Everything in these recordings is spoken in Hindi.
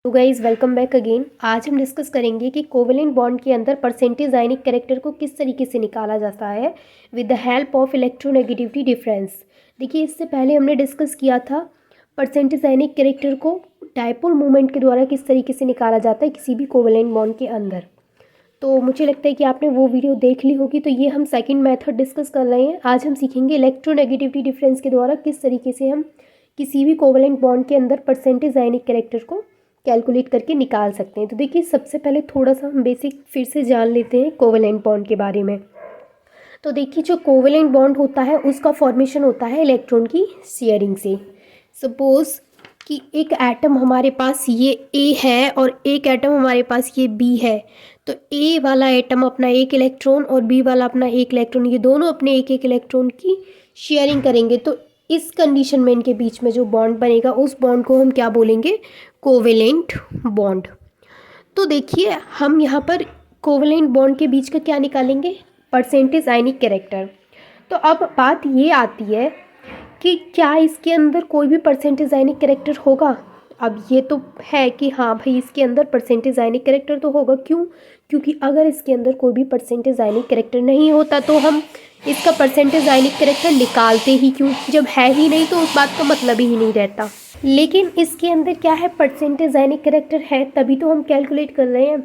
तो गाइज़ वेलकम बैक अगेन। आज हम डिस्कस करेंगे कि कोवेलेंट बॉन्ड के अंदर परसेंटेज आयनिक कैरेक्टर को किस तरीके से निकाला जाता है with the help of electronegativity difference. देखिए, इससे पहले हमने डिस्कस किया था परसेंटेज आयनिक कैरेक्टर को डायपोल मूवमेंट के द्वारा किस तरीके से निकाला जाता है किसी भी कोवेलेंट बॉन्ड के अंदर। तो मुझे लगता है कि आपने वो वीडियो देख ली होगी। तो ये हम सेकेंड मैथड डिस्कस कर रहे हैं। आज हम सीखेंगे इलेक्ट्रोनेगेटिविटी डिफरेंस के द्वारा किस तरीके से हम किसी भी कोवेलेंट बॉन्ड के अंदर परसेंटेज आयनिक कैरेक्टर को कैलकुलेट करके निकाल सकते हैं। तो देखिए, सबसे पहले थोड़ा सा हम बेसिक फिर से जान लेते हैं कोवेलेंट बॉन्ड के बारे में। तो देखिए, जो कोवेलेंट बॉन्ड होता है उसका फॉर्मेशन होता है इलेक्ट्रॉन की शेयरिंग से। सपोज कि एक एटम हमारे पास ये ए है और एक एटम हमारे पास ये बी है। तो ए वाला एटम अपना एक इलेक्ट्रॉन और बी वाला अपना एक इलेक्ट्रॉन, ये दोनों अपने एक एक इलेक्ट्रॉन की शेयरिंग करेंगे। तो इस कंडीशन में इनके बीच में जो बॉन्ड बनेगा उस बॉन्ड को हम क्या बोलेंगे? Covalent bond. तो देखिए, हम यहाँ पर कोवेलेंट बॉन्ड के बीच का क्या निकालेंगे? परसेंटेज आयनिक कैरेक्टर। तो अब बात ये आती है कि क्या इसके अंदर कोई भी परसेंटेज आयनिक कैरेक्टर होगा? अब ये तो है कि हाँ भाई, इसके अंदर परसेंटेज आयनिक कैरेक्टर तो होगा। क्यों? क्योंकि अगर इसके अंदर कोई भी परसेंटेज आयनिक कैरेक्टर नहीं होता तो हम इसका परसेंटेज आयनिक कैरेक्टर निकालते ही क्यों? जब है ही नहीं तो उस बात का मतलब ही नहीं रहता। लेकिन इसके अंदर क्या है? परसेंटेज आयनिक कैरेक्टर है, तभी तो हम कैलकुलेट कर रहे हैं।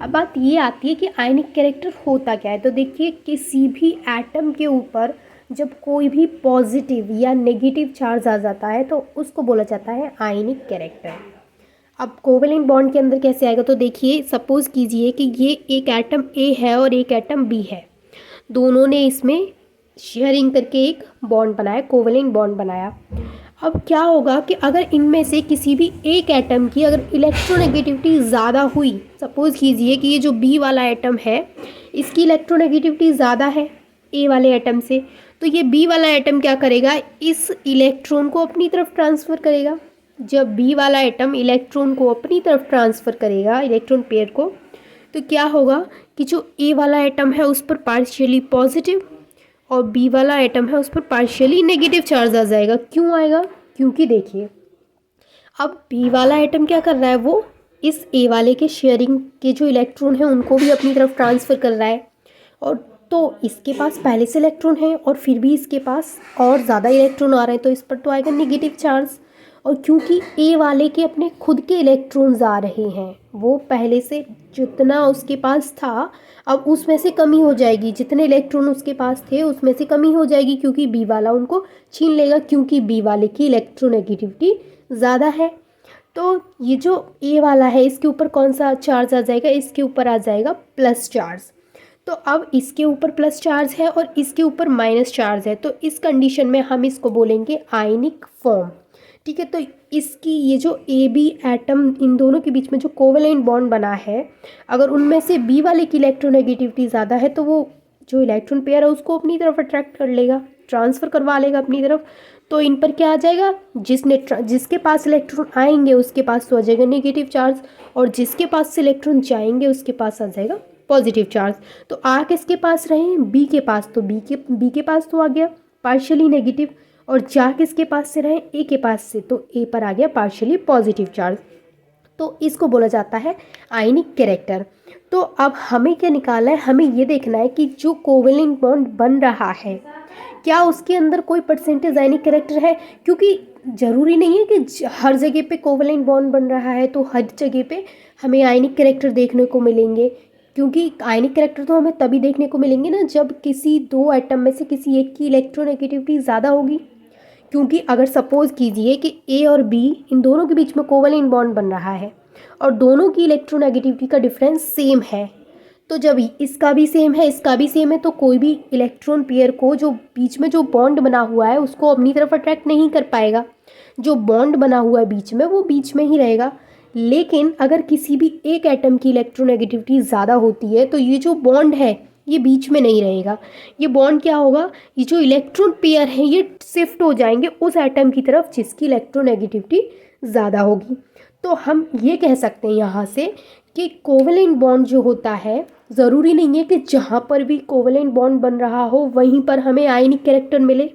अब बात ये आती है कि आयनिक कैरेक्टर होता क्या है। तो देखिए, किसी भी एटम के ऊपर जब कोई भी पॉजिटिव या नेगेटिव चार्ज आ जाता है तो उसको बोला जाता है आयनिक कैरेक्टर। अब कोवेलेंट बॉन्ड के अंदर कैसे आएगा? तो देखिए, सपोज कीजिए कि ये एक एटम ए है और एक एटम बी है। दोनों ने इसमें शेयरिंग करके एक बॉन्ड बनाया, कोवेलेंट बॉन्ड बनाया। अब क्या होगा कि अगर इनमें से किसी भी एक एटम की अगर इलेक्ट्रोनेगेटिविटी ज़्यादा हुई, सपोज कीजिए कि ये जो बी वाला एटम है इसकी इलेक्ट्रोनेगेटिविटी ज़्यादा है ए वाले एटम से, तो ये बी वाला एटम क्या करेगा? इस इलेक्ट्रॉन को अपनी तरफ ट्रांसफ़र करेगा। जब बी वाला एटम इलेक्ट्रॉन को अपनी तरफ ट्रांसफ़र करेगा, इलेक्ट्रॉन पेयर को, तो क्या होगा कि जो ए वाला एटम है उस पर पार्शियली पॉजिटिव और बी वाला एटम है उस पर पार्शियली नेगेटिव चार्ज आ जाएगा। क्यों आएगा? क्योंकि देखिए, अब बी वाला एटम क्या कर रहा है? वो इस ए वाले के शेयरिंग के जो इलेक्ट्रॉन है उनको भी अपनी तरफ ट्रांसफ़र कर रहा है। और तो इसके पास पहले से इलेक्ट्रॉन है और फिर भी इसके पास और ज़्यादा इलेक्ट्रॉन आ रहे हैं, तो इस पर तो आएगा नेगेटिव चार्ज। और क्योंकि ए वाले के अपने खुद के इलेक्ट्रॉन्स आ रहे हैं, वो पहले से जितना उसके पास था अब उसमें से कमी हो जाएगी। जितने इलेक्ट्रॉन उसके पास थे उसमें से कमी हो जाएगी, क्योंकि बी वाला उनको छीन लेगा, क्योंकि बी वाले की इलेक्ट्रोनेगेटिविटी ज़्यादा है। तो ये जो ए वाला है इसके ऊपर कौन सा चार्ज आ जाएगा? इसके ऊपर आ जाएगा प्लस चार्ज। तो अब इसके ऊपर प्लस चार्ज है और इसके ऊपर माइनस चार्ज है, तो इस कंडीशन में हम इसको बोलेंगे आयनिक फॉर्म। ठीक है, तो इसकी ये जो ए बी एटम, इन दोनों के बीच में जो कोवेलेंट बॉन्ड बना है, अगर उनमें से बी वाले की इलेक्ट्रोनेगेटिविटी ज़्यादा है तो वो जो इलेक्ट्रॉन पेयर है उसको अपनी तरफ अट्रैक्ट कर लेगा, ट्रांसफ़र करवा लेगा अपनी तरफ। तो इन पर क्या आ जाएगा? जिसके पास इलेक्ट्रॉन आएंगे उसके पास तो आ जाएगा नेगेटिव चार्ज, और जिसके पास से इलेक्ट्रॉन जाएंगे उसके पास आ जाएगा पॉजिटिव चार्ज। तो आ किसके पास रहे? बी के पास, तो बी के पास तो आ गया पार्शियली नेगेटिव, और जा किसके पास से रहे? ए के पास से, तो ए पर आ गया पार्शियली पॉजिटिव चार्ज। तो इसको बोला जाता है आयनिक कैरेक्टर। तो अब हमें क्या निकालना है? हमें ये देखना है कि जो कोवेलेंट बॉन्ड बन रहा है क्या उसके अंदर कोई परसेंटेज आयनिक कैरेक्टर है। क्योंकि ज़रूरी नहीं है कि हर जगह पे कोवेलेंट बॉन्ड बन रहा है तो हर जगह पे हमें आयनिक कैरेक्टर देखने को मिलेंगे। क्योंकि आयनिक कैरेक्टर तो हमें तभी देखने को मिलेंगे ना जब किसी दो एटम में से किसी एक की इलेक्ट्रोनेगेटिविटी ज़्यादा होगी। क्योंकि अगर सपोज कीजिए कि ए और बी इन दोनों के बीच में कोवेलेंट बॉन्ड बन रहा है और दोनों की इलेक्ट्रोनेगेटिविटी का डिफरेंस सेम है, तो जब इसका भी सेम है इसका भी सेम है तो कोई भी इलेक्ट्रॉन पेयर को जो बीच में जो बॉन्ड बना हुआ है उसको अपनी तरफ अट्रैक्ट नहीं कर पाएगा। जो बॉन्ड बना हुआ है बीच में वो बीच में ही रहेगा। लेकिन अगर किसी भी एक एटम की इलेक्ट्रोनेगेटिविटी ज़्यादा होती है तो ये जो बॉन्ड है ये बीच में नहीं रहेगा। ये बॉन्ड क्या होगा? ये जो इलेक्ट्रॉन पेयर हैं ये शिफ्ट हो जाएंगे उस एटम की तरफ जिसकी इलेक्ट्रोनेगेटिविटी ज़्यादा होगी। तो हम ये कह सकते हैं यहाँ से कि कोवेलेंट बॉन्ड जो होता है, ज़रूरी नहीं है कि जहाँ पर भी कोवेलेंट बॉन्ड बन रहा हो वहीं पर हमें आयनिक कैरेक्टर मिले।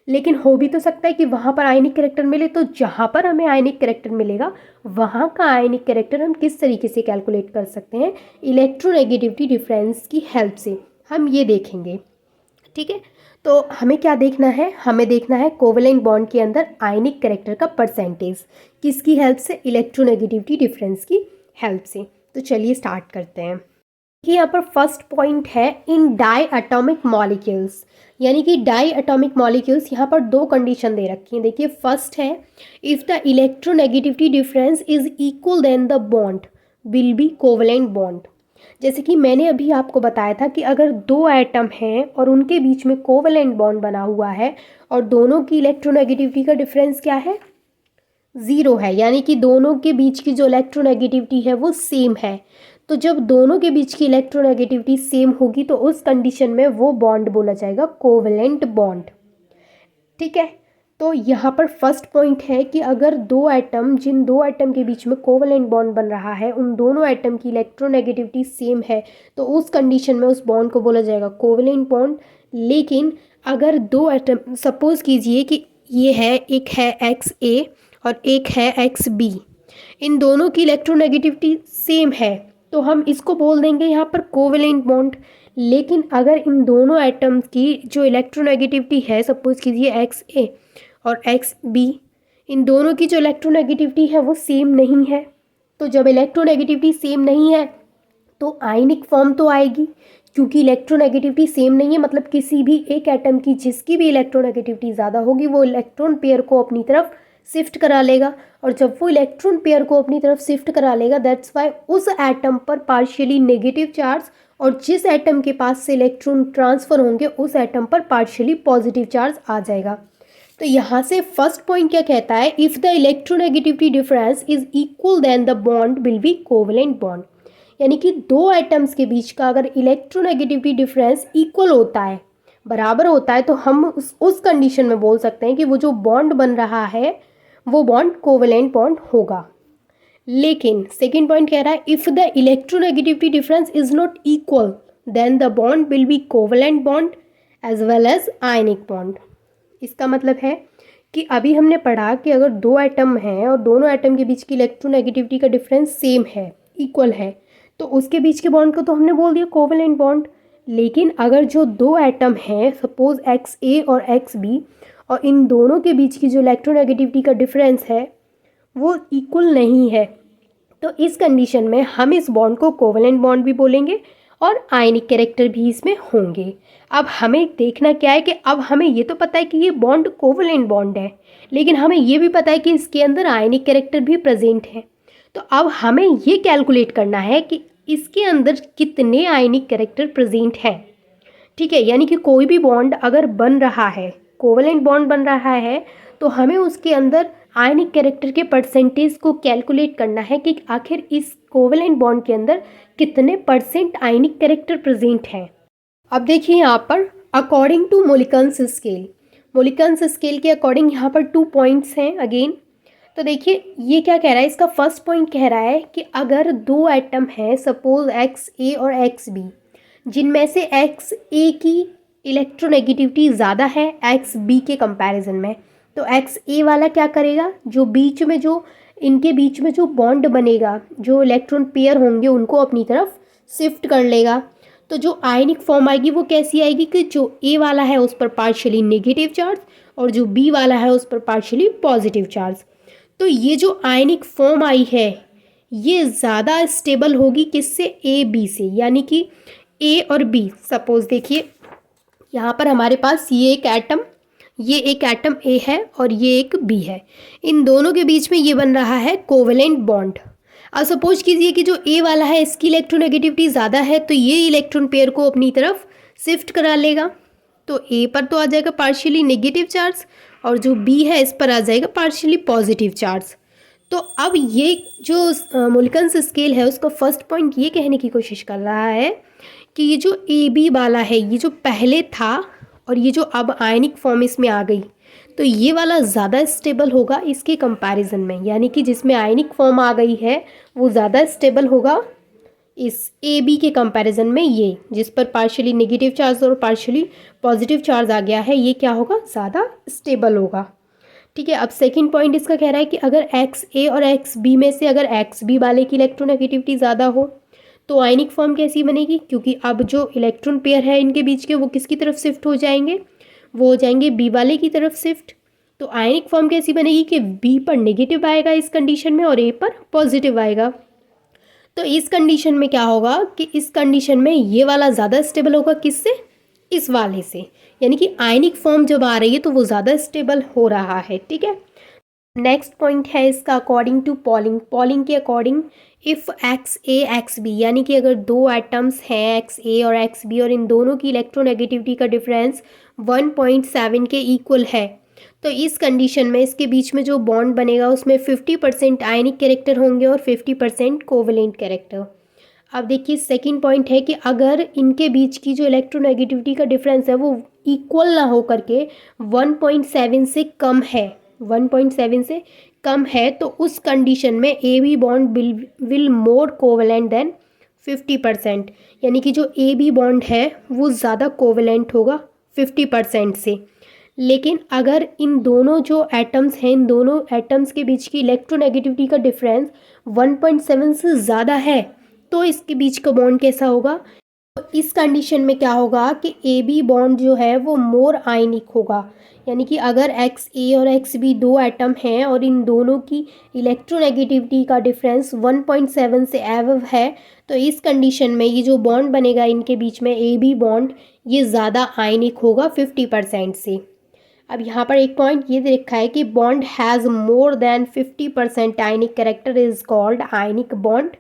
लेकिन हो भी तो सकता है कि वहाँ पर आयनिक कैरेक्टर मिले, तो जहाँ पर हमें आयनिक कैरेक्टर मिलेगा वहाँ का आयनिक कैरेक्टर हम किस तरीके से कैलकुलेट कर सकते हैं, इलेक्ट्रोनेगेटिविटी डिफरेंस की हेल्प से हम ये देखेंगे। ठीक है, तो हमें क्या देखना है, हमें देखना है कोवेलेंट बॉन्ड के अंदर आयनिक कैरेक्टर का परसेंटेज, किसकी हेल्प से, इलेक्ट्रोनेगेटिविटी डिफरेंस की हेल्प से। तो चलिए स्टार्ट करते हैं कि यहाँ पर फर्स्ट पॉइंट है इन डाई एटॉमिक मॉलिक्यूल्स, यानी कि डाई एटॉमिक मॉलिक्यूल्स, यहाँ पर दो कंडीशन दे रखी हैं। देखिए फर्स्ट है if the electronegativity difference is equal then the bond will be covalent bond. जैसे कि मैंने अभी आपको बताया था कि अगर दो एटम हैं और उनके बीच में कोवेलेंट बॉन्ड बना हुआ है और दोनों की इलेक्ट्रोनेगेटिविटी का डिफरेंस क्या है, ज़ीरो है, यानी कि दोनों के बीच की जो इलेक्ट्रोनेगेटिविटी है वो सेम है। तो जब दोनों के बीच की इलेक्ट्रोनेगेटिविटी सेम होगी तो उस कंडीशन में वो बॉन्ड बोला जाएगा कोवेलेंट बॉन्ड। ठीक है, तो यहाँ पर फर्स्ट पॉइंट है कि अगर दो एटम, जिन दो एटम के बीच में कोवेलेंट बॉन्ड बन रहा है, उन दोनों एटम की इलेक्ट्रोनेगेटिविटी सेम है तो उस कंडीशन में उस बॉन्ड को बोला जाएगा कोवेलेंट बॉन्ड। लेकिन अगर दो एटम, सपोज कीजिए कि ये है, एक है एक्स ए और एक है एक्स बी, इन दोनों की इलेक्ट्रोनेगेटिविटी सेम है तो हम इसको बोल देंगे यहाँ पर कोवेलेंट बॉन्ड। लेकिन अगर इन दोनों एटम्स की जो इलेक्ट्रोनेगेटिविटी है, सपोज कीजिए एक्स ए और एक्स बी, इन दोनों की जो इलेक्ट्रोनेगेटिविटी है वो सेम नहीं है, तो जब इलेक्ट्रोनेगेटिविटी सेम नहीं है तो आयनिक फॉर्म तो आएगी, क्योंकि इलेक्ट्रोनेगेटिविटी सेम नहीं है मतलब किसी भी एक एटम की जिसकी भी इलेक्ट्रोनेगेटिविटी ज़्यादा होगी वो इलेक्ट्रॉन पेयर को अपनी तरफ शिफ्ट करा लेगा, और जब वो इलेक्ट्रॉन पेयर को अपनी तरफ शिफ्ट करा लेगा दैट्स वाई उस एटम पर पार्शियली नेगेटिव चार्ज, और जिस एटम के पास से इलेक्ट्रॉन ट्रांसफ़र होंगे उस एटम पर पार्शियली पॉजिटिव चार्ज आ जाएगा। तो यहाँ से फर्स्ट पॉइंट क्या कहता है, if the electronegativity difference is equal then the bond will be covalent bond, यानी कि दो एटम्स के बीच का अगर इलेक्ट्रोनेगेटिविटी डिफरेंस इक्वल होता है, बराबर होता है, तो हम उस कंडीशन में बोल सकते हैं कि वो जो बॉन्ड बन रहा है वो बॉन्ड कोवेलेंट बॉन्ड होगा। लेकिन सेकेंड पॉइंट कह रहा है if the electronegativity difference is not equal then the bond will be covalent bond as well as ionic bond. इसका मतलब है कि अभी हमने पढ़ा कि अगर दो एटम हैं और दोनों एटम के बीच की इलेक्ट्रोनेगेटिविटी का डिफरेंस सेम है, इक्वल है, तो उसके बीच के बॉन्ड को तो हमने बोल दिया कोवेलेंट बॉन्ड। लेकिन अगर जो दो एटम हैं, सपोज एक्स ए और एक्स बी, और इन दोनों के बीच की जो इलेक्ट्रोनेगेटिविटी का डिफरेंस है वो इक्वल नहीं है, तो इस कंडीशन में हम इस बॉन्ड को कोवेलेंट बॉन्ड भी बोलेंगे और आयनिक कैरेक्टर भी इसमें होंगे। अब हमें देखना क्या है कि अब हमें ये तो पता है कि ये बॉन्ड कोवेलेंट बॉन्ड है, लेकिन हमें ये भी पता है कि इसके अंदर आयनिक कैरेक्टर भी प्रेजेंट है। तो अब हमें ये कैलकुलेट करना है कि इसके अंदर कितने आयनिक कैरेक्टर प्रेजेंट हैं। ठीक है, यानी कि कोई भी बॉन्ड अगर बन रहा है, कोवेलेंट बॉन्ड बन रहा है, तो हमें उसके अंदर आयनिक कैरेक्टर के परसेंटेज को कैलकुलेट करना है कि आखिर इस कोवेलेंट बॉन्ड के अंदर कितने परसेंट आयनिक कैरेक्टर प्रेजेंट हैं। अब देखिए यहाँ पर अकॉर्डिंग टू मोलिकन्स स्केल, मोलिकन्स स्केल के अकॉर्डिंग यहाँ पर 2 पॉइंट्स हैं अगेन। तो देखिए ये क्या कह रहा है, इसका फर्स्ट पॉइंट कह रहा है कि अगर दो एटम हैं, सपोज एक्स ए और एक्स बी, जिनमें से एक्स ए की इलेक्ट्रोनेगेटिविटी ज़्यादा है एक्स बी के कंपैरिजन में, तो एक्स ए वाला क्या करेगा, जो बीच में जो इनके बीच में जो बॉन्ड बनेगा, जो इलेक्ट्रॉन पेयर होंगे उनको अपनी तरफ शिफ्ट कर लेगा। तो जो आयनिक फॉर्म आएगी वो कैसी आएगी कि जो ए वाला है उस पर पार्शियली नेगेटिव चार्ज और जो बी वाला है उस पर पार्शियली पॉजिटिव चार्ज। तो ये जो आयनिक फॉर्म आई है ये ज़्यादा स्टेबल होगी किससे, ए बी से, यानी कि ए और बी। सपोज देखिए यहाँ पर हमारे पास ये एक एटम ए है और ये एक बी है, इन दोनों के बीच में ये बन रहा है कोवेलेंट बॉन्ड। अब सपोज कीजिए कि जो ए वाला है इसकी इलेक्ट्रोनेगेटिविटी ज़्यादा है तो ये इलेक्ट्रॉन पेयर को अपनी तरफ शिफ्ट करा लेगा, तो ए पर तो आ जाएगा पार्शियली नेगेटिव चार्ज और जो बी है इस पर आ जाएगा पार्शियली पॉजिटिव चार्ज। तो अब ये जो मोलिकन्स स्केल है उसका फर्स्ट पॉइंट ये कहने की कोशिश कर रहा है कि ये जो ए बी वाला है, ये जो पहले था और ये जो अब आयनिक फॉर्म इसमें आ गई, तो ये वाला ज़्यादा स्टेबल होगा इसके कंपैरिजन में, यानी कि जिसमें आयनिक फॉर्म आ गई है वो ज़्यादा स्टेबल होगा इस ए बी के कंपैरिजन में ये जिस पर पार्शियली नेगेटिव चार्ज और पार्शियली पॉजिटिव चार्ज आ गया है ये क्या होगा, ज़्यादा स्टेबल होगा। ठीक है, अब सेकंड पॉइंट इसका कह रहा है कि अगर एक्स ए और एक्स बी में से अगर एक्स बी वाले की इलेक्ट्रोनेगेटिविटी ज़्यादा हो तो आयनिक फॉर्म कैसी बनेगी, क्योंकि अब जो इलेक्ट्रॉन पेयर है इनके बीच के वो किसकी तरफ शिफ्ट हो जाएंगे, वो हो जाएंगे बी वाले की तरफ शिफ्ट। तो आयनिक फॉर्म कैसी बनेगी कि बी पर नेगेटिव आएगा इस कंडीशन में और ए पर पॉजिटिव आएगा। तो इस कंडीशन में क्या होगा कि इस कंडीशन में ये वाला ज़्यादा स्टेबल होगा किससे, इस वाले से, यानी कि आयनिक फॉर्म जब आ रही है तो वो ज़्यादा स्टेबल हो रहा है। ठीक है, नेक्स्ट पॉइंट है इसका अकॉर्डिंग टू पॉलिंग। पॉलिंग के according if X A X B, यानी कि अगर दो एटम्स हैं एक्स ए और एक्स बी और इन दोनों की इलेक्ट्रोनेगेटिविटी का डिफरेंस 1.7 के इक्वल है, तो इस कंडीशन में इसके बीच में जो बॉन्ड बनेगा उसमें 50% आयनिक कैरेक्टर होंगे और 50% कोवेलेंट कैरेक्टर। अब देखिए सेकंड पॉइंट है कि अगर इनके बीच की जो इलेक्ट्रोनेगेटिविटी का डिफरेंस है वो इक्वल ना हो करके 1.7 से कम है, 1.7 से कम है, तो उस कंडीशन में A B bond will more covalent than 50%, यानी कि जो ए बी बॉन्ड है वो ज़्यादा कोवेलेंट होगा 50% से। लेकिन अगर इन दोनों जो एटम्स हैं इन दोनों एटम्स के बीच की इलेक्ट्रोनेगेटिविटी का डिफरेंस 1.7 से ज़्यादा है तो इसके बीच का बॉन्ड कैसा होगा, तो इस कंडीशन में क्या होगा कि ए बी बॉन्ड जो है वो मोर आयनिक होगा, यानी कि अगर एक्स ए और एक्स बी दो एटम हैं और इन दोनों की इलेक्ट्रोनेगेटिविटी का डिफरेंस 1.7 से एवव है तो इस कंडीशन में ये जो बॉन्ड बनेगा इनके बीच में ए बी बॉन्ड ये ज़्यादा आयनिक होगा 50% से। अब यहाँ पर एक पॉइंट ये दे रखा है कि bond has more than 50% ionic character is called ionic bond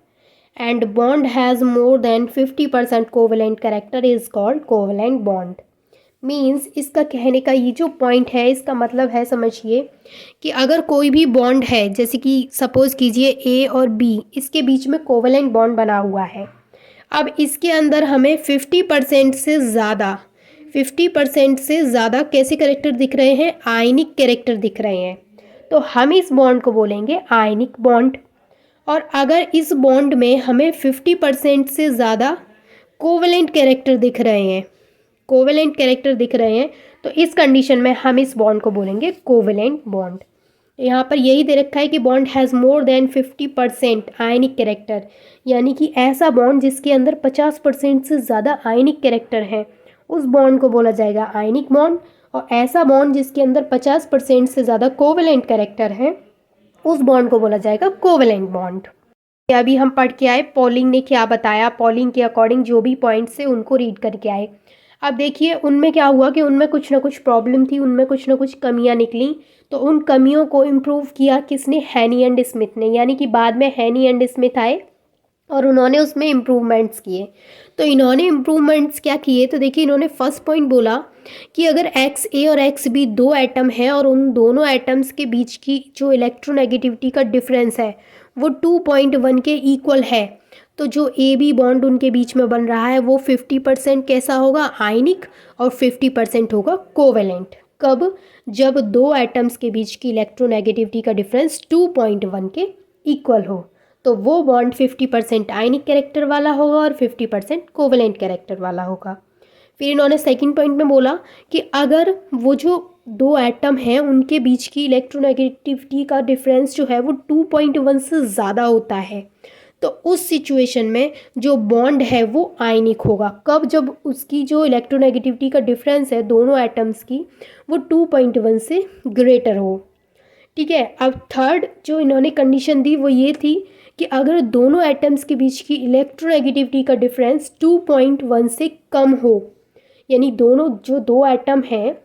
and bond has more than 50% covalent character is called covalent bond. Means इसका कहने का ये जो पॉइंट है इसका मतलब है, समझिए कि अगर कोई भी बॉन्ड है जैसे कि सपोज़ कीजिए ए और बी, इसके बीच में कोवेलेंट बॉन्ड बना हुआ है, अब इसके अंदर हमें 50% से ज़्यादा कैसे कैरेक्टर दिख रहे हैं, आयनिक कैरेक्टर दिख रहे हैं, तो हम इस बॉन्ड को बोलेंगे आयनिक बॉन्ड। और अगर इस बॉन्ड में हमें 50% से ज़्यादा कोवेलेंट कैरेक्टर दिख रहे हैं तो इस कंडीशन में हम इस बॉन्ड को बोलेंगे कोवेलेंट बॉन्ड। यहाँ पर यही दे रखा है कि bond has more than 50% ionic character, यानी कि ऐसा बॉन्ड जिसके अंदर 50% से ज़्यादा आयनिक कैरेक्टर है उस बॉन्ड को बोला जाएगा आयनिक बॉन्ड, और ऐसा बॉन्ड जिसके अंदर 50% से ज़्यादा कोवेलेंट कैरेक्टर है उस बॉन्ड को बोला जाएगा कोवेलेंट बॉन्ड। अभी हम पढ़ के आए पॉलिंग ने क्या बताया, पॉलिंग के अकॉर्डिंग जो भी पॉइंट्स थे उनको रीड करके आए। अब देखिए उनमें क्या हुआ कि उनमें कुछ ना कुछ प्रॉब्लम थी, उनमें कुछ ना कुछ कमियां निकली, तो उन कमियों को इम्प्रूव किया किसने, हैनी एंड स्मिथ ने, यानी कि बाद में हैनी एंड स्मिथ आए और उन्होंने उसमें इम्प्रूवमेंट्स किए। तो इन्होंने इम्प्रूवमेंट्स क्या किए, तो देखिए इन्होंने फर्स्ट पॉइंट बोला कि अगर एक्स ए और एक्स बी दो एटम हैं और उन दोनों एटम्स के बीच की जो इलेक्ट्रोनेगेटिविटी का डिफरेंस है वो 2.1 के इक्वल है, तो जो ए बी बॉन्ड उनके बीच में बन रहा है वो 50% कैसा होगा, आयनिक, और 50% होगा कोवेलेंट। कब, जब दो एटम्स के बीच की इलेक्ट्रोनेगेटिविटी का डिफरेंस 2.1 के इक्वल हो, तो वो बॉन्ड 50% आयनिक कैरेक्टर वाला होगा और 50% कोवेलेंट कैरेक्टर वाला होगा। फिर इन्होंने सेकंड पॉइंट में बोला कि अगर वो जो दो एटम हैं उनके बीच की इलेक्ट्रोनेगेटिविटी का डिफरेंस जो है वो 2.1 से ज़्यादा होता है तो उस सिचुएशन में जो बॉन्ड है वो आयनिक होगा। कब, जब उसकी जो इलेक्ट्रोनेगेटिविटी का डिफरेंस है दोनों एटम्स की वो 2.1 से ग्रेटर हो। ठीक है, अब थर्ड जो इन्होंने कंडीशन दी वो ये थी कि अगर दोनों एटम्स के बीच की इलेक्ट्रोनेगेटिविटी का डिफरेंस 2.1 से कम हो, यानी दोनों जो दो एटम हैं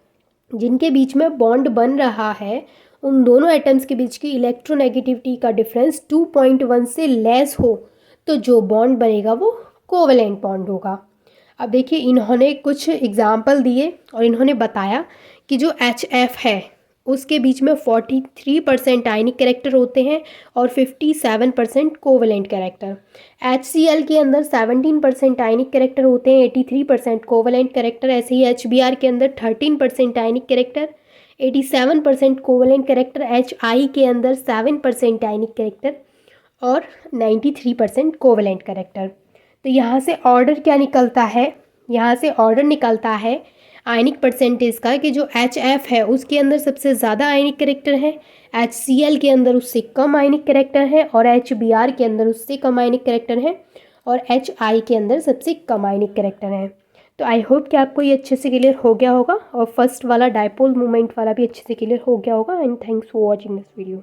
जिनके बीच में बॉन्ड बन रहा है उन दोनों एटम्स के बीच की इलेक्ट्रोनेगेटिविटी का डिफरेंस 2.1 से लेस हो तो जो बॉन्ड बनेगा वो कोवेलेंट बॉन्ड होगा। अब देखिए इन्होंने कुछ एग्जाम्पल दिए और इन्होंने बताया कि जो HF है उसके बीच में 43% आयनिक कैरेक्टर होते हैं और 57% कोवेलेंट कैरेक्टर। HCl के अंदर 17% आयनिक कैरेक्टर होते हैं, 83% कोवेलेंट कैरेक्टर। ऐसे ही HBr के अंदर 13% आयनिक कैरेक्टर, 87% कोवेलेंट कैरेक्टर। HI के अंदर 7% आयनिक कैरेक्टर और 93% कोवेलेंट कैरेक्टर। तो यहाँ से ऑर्डर क्या निकलता है, यहाँ से ऑर्डर निकलता है आयनिक परसेंटेज का कि जो HF है उसके अंदर सबसे ज़्यादा आयनिक कैरेक्टर है, HCl के अंदर उससे कम आयनिक कैरेक्टर है, और HBr के अंदर उससे कम आयनिक कैरेक्टर है, और HI के अंदर सबसे कम आयनिक कैरेक्टर है। तो आई होप कि आपको ये अच्छे से क्लियर हो गया होगा, और फर्स्ट वाला डायपोल मोमेंट वाला भी अच्छे से क्लियर हो गया होगा। And thanks for watching this video.